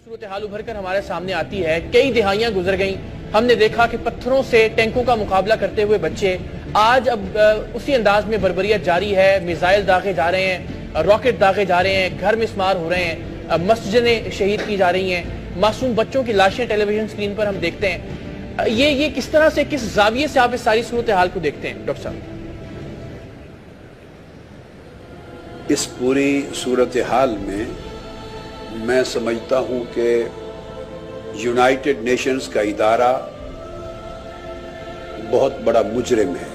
صورتحال ابھر کر ہمارے سامنے آتی ہے. کئی دہائیاں گزر گئیں. ہم نے دیکھا کہ پتھروں سے ٹینکوں کا مقابلہ کرتے ہوئے بچے آج اب اسی انداز میں بربریت جاری ہے. میزائل داغے جا رہے ہیں, راکٹ داغے جا رہے ہیں, گھر مسمار ہو رہے ہیں, مسجدیں شہید کی جا رہی ہیں, معصوم بچوں کی لاشیں ٹیلی ویژن سکرین پر ہم دیکھتے ہیں. یہ کس طرح سے, کس زاویے سے آپ اس ساری صورتحال کو دیکھتے ہیں ڈاکٹر صاحب؟ اس پوری صورتحال میں سمجھتا ہوں کہ یونائٹڈ نیشنز کا ادارہ بہت بڑا مجرم ہے.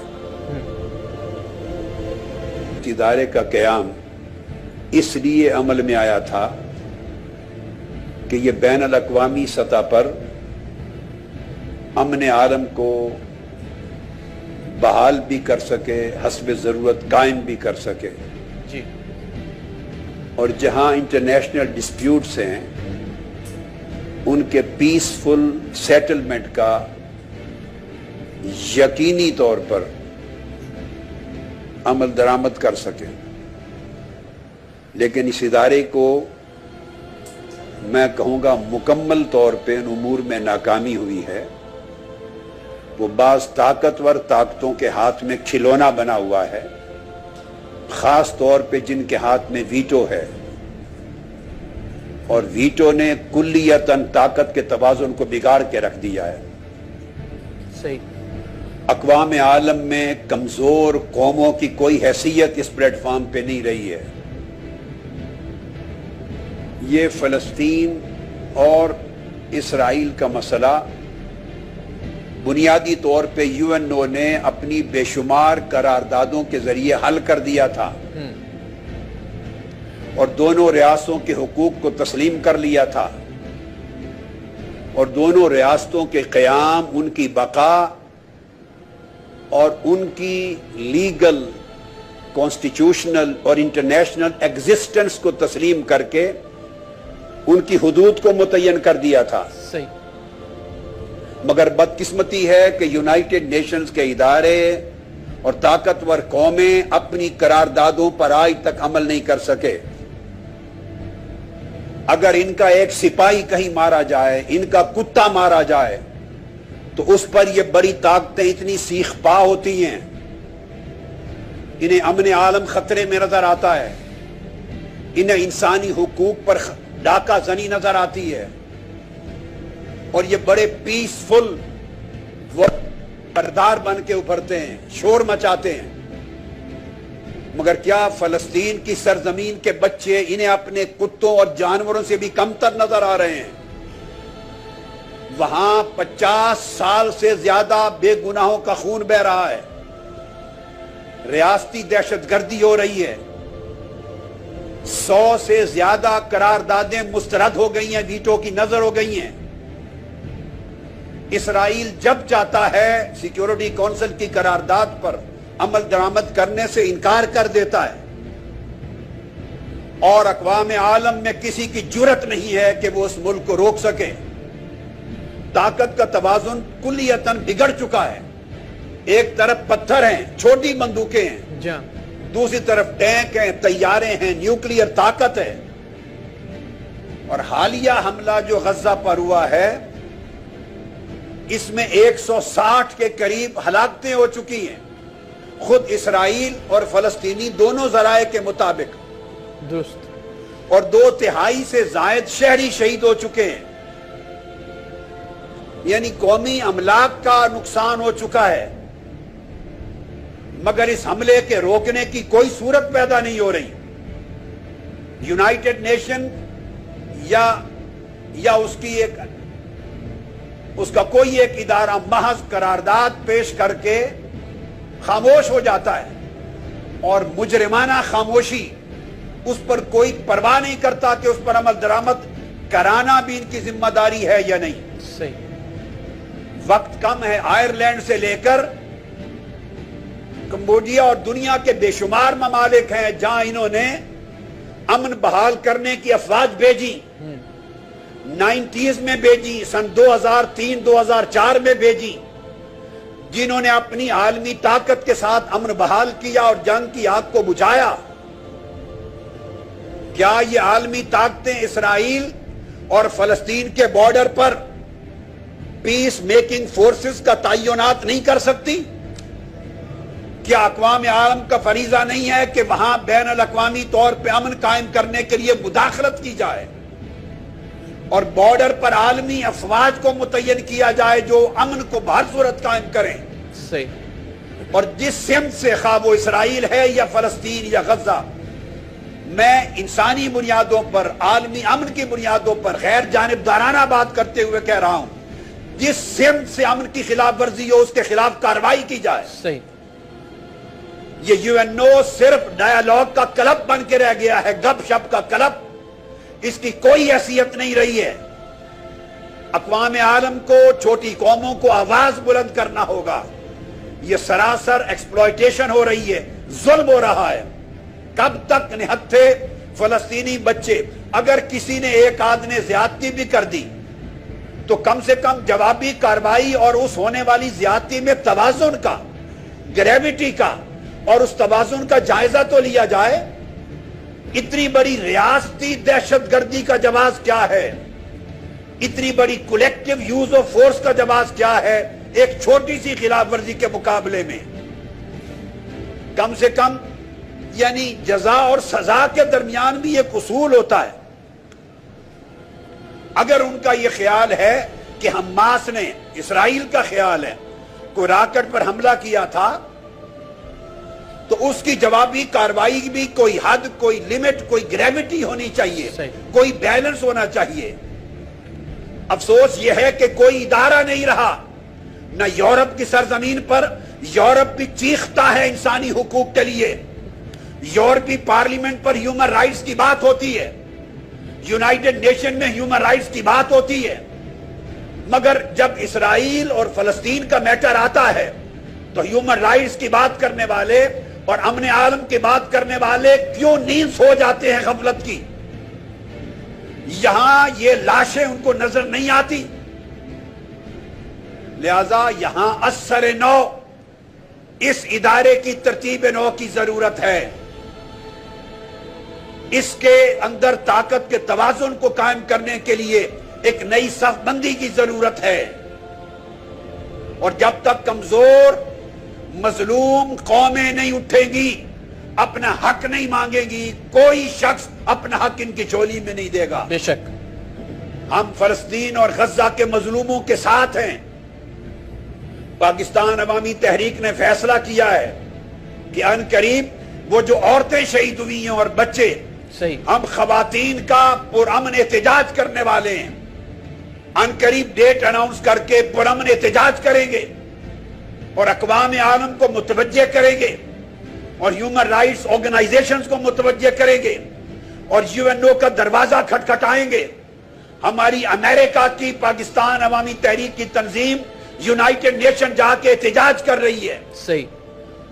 ادارے کا قیام اس لیے عمل میں آیا تھا کہ یہ بین الاقوامی سطح پر امن عالم کو بحال بھی کر سکے, حسب ضرورت قائم بھی کر سکے. جی. اور جہاں انٹرنیشنل ڈسپیوٹس ہیں ان کے پیسفل سیٹلمنٹ کا یقینی طور پر عمل درآمد کر سکے. لیکن اس ادارے کو میں کہوں گا مکمل طور پہ ان امور میں ناکامی ہوئی ہے. وہ بعض طاقتور طاقتوں کے ہاتھ میں کھلونا بنا ہوا ہے, خاص طور پہ جن کے ہاتھ میں ویٹو ہے, اور ویٹو نے کلیتاً طاقت کے توازن کو بگاڑ کے رکھ دیا ہے. صحیح. اقوام عالم میں کمزور قوموں کی کوئی حیثیت اس پلیٹ فارم پہ نہیں رہی ہے. یہ فلسطین اور اسرائیل کا مسئلہ بنیادی طور پہ یو این او نے اپنی بے شمار قراردادوں کے ذریعے حل کر دیا تھا اور دونوں ریاستوں کے حقوق کو تسلیم کر لیا تھا, اور دونوں ریاستوں کے قیام, ان کی بقا اور ان کی لیگل, کانسٹیٹیوشنل اور انٹرنیشنل ایگزسٹنس کو تسلیم کر کے ان کی حدود کو متعین کر دیا تھا. صحیح. مگر بدقسمتی ہے کہ یونائٹڈ نیشنز کے ادارے اور طاقتور قومیں اپنی قراردادوں پر آج تک عمل نہیں کر سکے. اگر ان کا ایک سپاہی کہیں مارا جائے, ان کا کتا مارا جائے, تو اس پر یہ بڑی طاقتیں اتنی سیخ پا ہوتی ہیں, انہیں امن عالم خطرے میں نظر آتا ہے, انہیں انسانی حقوق پر ڈاکہ زنی نظر آتی ہے, اور یہ بڑے پیسفل کردار بن کے ابھرتے ہیں, شور مچاتے ہیں. مگر کیا فلسطین کی سرزمین کے بچے انہیں اپنے کتوں اور جانوروں سے بھی کمتر نظر آ رہے ہیں؟ وہاں 50 سال سے زیادہ بے گناہوں کا خون بہ رہا ہے, ریاستی دہشت گردی ہو رہی ہے, 100 سے زیادہ قراردادیں مسترد ہو گئی ہیں, ویٹو کی نظر ہو گئی ہیں. اسرائیل جب چاہتا ہے سیکیورٹی کونسل کی قرارداد پر عمل درآمد کرنے سے انکار کر دیتا ہے, اور اقوام عالم میں کسی کی جرت نہیں ہے کہ وہ اس ملک کو روک سکے. طاقت کا توازن کلیتاً بگڑ چکا ہے. ایک طرف پتھر ہیں, چھوٹی بندوقیں ہیں, دوسری طرف ٹینک ہیں, طیارے ہیں, نیوکلیئر طاقت ہے. اور حالیہ حملہ جو غزہ پر ہوا ہے اس میں 160 کے قریب ہلاکتیں ہو چکی ہیں, خود اسرائیل اور فلسطینی دونوں ذرائع کے مطابق. درست. اور 2/3 سے زائد شہری شہید ہو چکے ہیں. یعنی قومی املاک کا نقصان ہو چکا ہے, مگر اس حملے کے روکنے کی کوئی صورت پیدا نہیں ہو رہی. یونائٹڈ نیشن یا اس کا کوئی ایک ادارہ محض قرارداد پیش کر کے خاموش ہو جاتا ہے, اور مجرمانہ خاموشی, اس پر کوئی پرواہ نہیں کرتا کہ اس پر عمل درآمد کرانا بھی ان کی ذمہ داری ہے یا نہیں. صحیح. وقت کم ہے. آئرلینڈ سے لے کر کمبوڈیا اور دنیا کے بے شمار ممالک ہیں جہاں انہوں نے امن بحال کرنے کی افواج بھیجی. 90s میں بھیجی, سن 2003-2004 میں بھیجی, جنہوں نے اپنی عالمی طاقت کے ساتھ امن بحال کیا اور جنگ کی آگ کو بجھایا. کیا یہ عالمی طاقتیں اسرائیل اور فلسطین کے بارڈر پر پیس میکنگ فورسز کا تعینات نہیں کر سکتی؟ کیا اقوام عالم کا فریضہ نہیں ہے کہ وہاں بین الاقوامی طور پہ امن قائم کرنے کے لیے مداخلت کی جائے اور بارڈر پر عالمی افواج کو متعین کیا جائے جو امن کو بہر صورت قائم کریں؟ صحیح۔ اور جس سمت سے خواہ وہ اسرائیل ہے یا فلسطین یا غزہ، میں انسانی بنیادوں پر، عالمی امن کی بنیادوں پر غیر جانبدارانہ بات کرتے ہوئے کہہ رہا ہوں، جس سمت سے امن کی خلاف ورزی ہو اس کے خلاف کارروائی کی جائے۔ صحیح۔ یہ یو این او صرف ڈائیلاگ کا کلب بن کے رہ گیا ہے، گپ شپ کا کلب، اس کی کوئی حیثیت نہیں رہی ہے۔ اقوام عالم کو، چھوٹی قوموں کو آواز بلند کرنا ہوگا۔ یہ سراسر ایکسپلوئٹیشن ہو رہی ہے، ظلم ہو رہا ہے۔ کب تک نہتھے فلسطینی بچے؟ اگر کسی نے ایک آدھ نے زیادتی بھی کر دی تو کم سے کم جوابی کارروائی اور اس ہونے والی زیادتی میں توازن کا، گریویٹی کا اور اس توازن کا جائزہ تو لیا جائے۔ اتنی بڑی ریاستی دہشت گردی کا جواز کیا ہے؟ اتنی بڑی کولیکٹیو یوز آف فورس کا جواز کیا ہے ایک چھوٹی سی خلاف ورزی کے مقابلے میں؟ کم سے کم یعنی جزا اور سزا کے درمیان بھی ایک اصول ہوتا ہے۔ اگر ان کا یہ خیال ہے کہ حماس نے، اسرائیل کا خیال ہے، کوئی راکٹ پر حملہ کیا تھا تو اس کی جوابی کارروائی بھی کوئی حد، کوئی لیمٹ، کوئی گریویٹی ہونی چاہیے، کوئی بیلنس ہونا چاہیے۔ افسوس یہ ہے کہ کوئی ادارہ نہیں رہا، نہ یورپ کی سرزمین پر، یورپ بھی چیختا ہے انسانی حقوق کے لیے، یورپی پارلیمنٹ پر ہیومن رائٹس کی بات ہوتی ہے، یونائٹڈ نیشن میں ہیومن رائٹس کی بات ہوتی ہے، مگر جب اسرائیل اور فلسطین کا میٹر آتا ہے تو ہیومن رائٹس کی بات کرنے والے اور امن عالم کی بات کرنے والے کیوں نیند سو جاتے ہیں غفلت کی؟ یہاں یہ لاشیں ان کو نظر نہیں آتی؟ لہذا یہاں اثر نو، اس ادارے کی ترتیب نو کی ضرورت ہے۔ اس کے اندر طاقت کے توازن کو قائم کرنے کے لیے ایک نئی صف بندی کی ضرورت ہے، اور جب تک کمزور مظلوم قومیں نہیں اٹھیں گی، اپنا حق نہیں مانگیں گی، کوئی شخص اپنا حق ان کی جھولی میں نہیں دے گا۔ بے شک ہم فلسطین اور غزہ کے مظلوموں کے ساتھ ہیں۔ پاکستان عوامی تحریک نے فیصلہ کیا ہے کہ ان قریب وہ جو عورتیں شہید ہوئی ہیں اور بچے، صحیح، ہم خواتین کا پرامن احتجاج کرنے والے ہیں۔ ان قریب ڈیٹ اناؤنس کر کے پرامن احتجاج کریں گے اور اقوام عالم کو متوجہ کریں گے اور ہیومن رائٹس آرگنائزیشنز کو متوجہ کریں گے اور یو این او کا دروازہ کھٹکھٹائیں گے۔ ہماری امریکہ کی پاکستان عوامی تحریک کی تنظیم یونائٹڈ نیشن جا کے احتجاج کر رہی ہے، صحیح،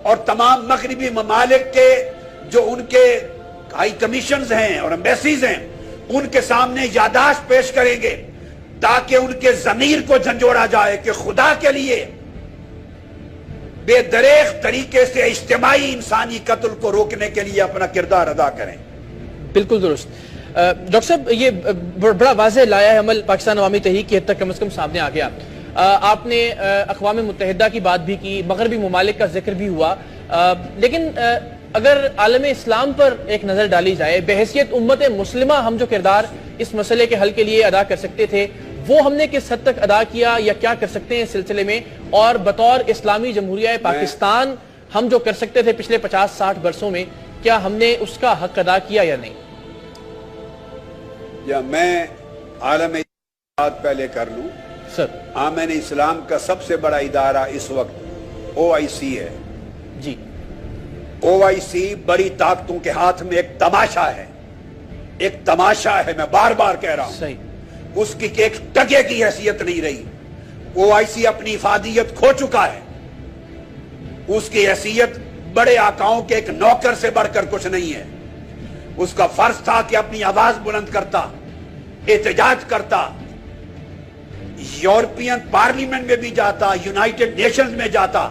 اور تمام مغربی ممالک کے جو ان کے ہائی کمیشنز ہیں اور ایمبیسیز ہیں ان کے سامنے یادداشت پیش کریں گے تاکہ ان کے ضمیر کو جھنجھوڑا جائے کہ خدا کے لیے بے دریغ طریقے سے اجتماعی انسانی قتل کو روکنے کے لیے اپنا کردار ادا کریں۔ بالکل درست۔ ڈاکٹر صاحب، یہ بڑا واضح لایا ہے عمل پاکستان عوامی تحریک کی حد تک کم از کم سامنے آ گیا۔ آپ نے اقوام متحدہ کی بات بھی کی، مغربی ممالک کا ذکر بھی ہوا، لیکن اگر عالم اسلام پر ایک نظر ڈالی جائے، بحیثیت امت مسلمہ ہم جو کردار اس مسئلے کے حل کے لیے ادا کر سکتے تھے وہ ہم نے کس حد تک ادا کیا یا کیا کر سکتے ہیں اس سلسلے میں، اور بطور اسلامی جمہوریہ پاکستان ہم جو کر سکتے تھے پچھلے 50-60 برسوں میں، کیا ہم نے اس کا حق ادا کیا یا نہیں؟ یا میں عالم بات پہلے کر لوں سر۔ آمین اسلام کا سب سے بڑا ادارہ اس وقت OIC ہے۔ جی، OIC بڑی طاقتوں کے ہاتھ میں ایک تماشا ہے، ایک تماشا ہے، میں بار بار کہہ رہا ہوں۔ صحیح، اس کی ایک ٹکے کی حیثیت نہیں رہی۔ OIC اپنی افادیت کھو چکا ہے، اس کی حیثیت بڑے آقاؤں کے ایک نوکر سے بڑھ کر کچھ نہیں ہے۔ اس کا فرض تھا کہ اپنی آواز بلند کرتا، احتجاج کرتا، یورپین پارلیمنٹ میں بھی جاتا، یونائٹڈ نیشنز میں جاتا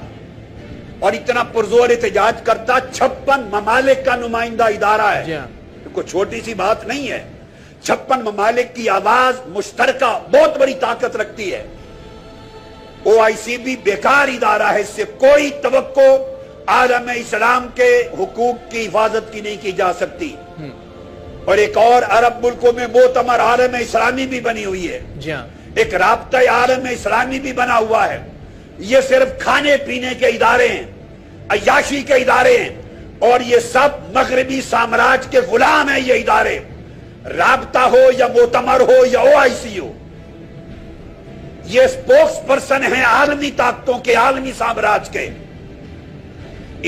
اور اتنا پرزور احتجاج کرتا۔ 56 ممالک کا نمائندہ ادارہ ہے، کوئی چھوٹی سی بات نہیں ہے۔ 56 ممالک کی آواز مشترکہ بہت بڑی طاقت رکھتی ہے. OIC بھی بیکار ادارہ ہے, اس سے کوئی توقع عالم اسلام کے حقوق کی حفاظت کی نہیں کی جا سکتی. اور ایک اور عرب ملکوں میں معتمر عالم اسلامی بھی بنی ہوئی ہے, جی ہاں, ایک رابطہ عالم اسلامی بھی بنا ہوا ہے. یہ صرف کھانے پینے کے ادارے ہیں, عیاشی کے ادارے ہیں, اور یہ سب مغربی سامراج کے غلام ہیں. یہ ادارے رابطہ ہو یا معتمر ہو یا OIC ہو, یہ سپوکس پرسن ہیں عالمی طاقتوں کے, عالمی سامراج کے.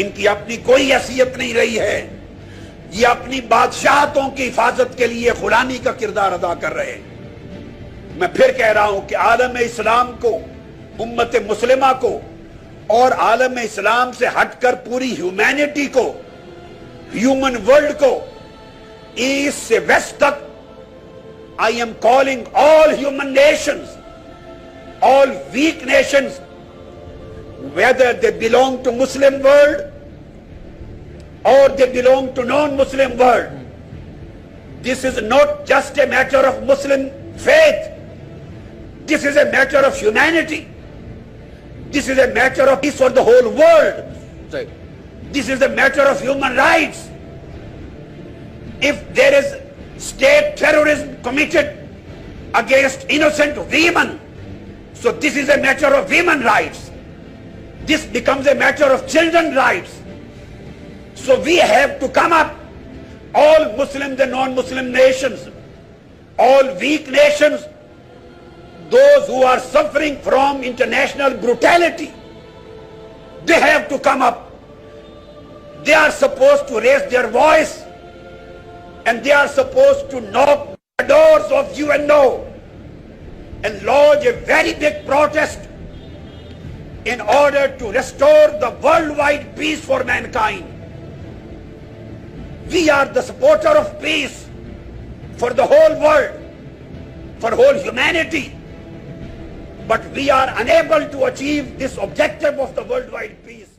ان کی اپنی کوئی حیثیت نہیں رہی ہے. یہ اپنی بادشاہتوں کی حفاظت کے لیے غلامی کا کردار ادا کر رہے ہیں. میں پھر کہہ رہا ہوں کہ عالم اسلام کو, امت مسلمہ کو, اور عالم اسلام سے ہٹ کر پوری ہیومینٹی کو, ہیومن ورلڈ کو, ایسٹ سے ویسٹ تک, I am calling all human nations, all weak nations, whether they belong to Muslim world or they belong to non-Muslim world. This is not just a matter of Muslim faith. This is a matter of humanity. This is a matter of peace for the whole world. right. This is a matter of human rights. If there is state terrorism committed against innocent women, so this is a matter of women's rights. This becomes a matter of children's rights. So we have to come up, all Muslims and non-Muslim nations, all weak nations, those who are suffering from international brutality, they have to come up. They are supposed to raise their voice, and they are supposed to knock the doors of UNO and lodge a very big protest in order to restore the worldwide peace for mankind. We are the supporter of peace for the whole world, for whole humanity. But we are unable to achieve this objective of the worldwide peace.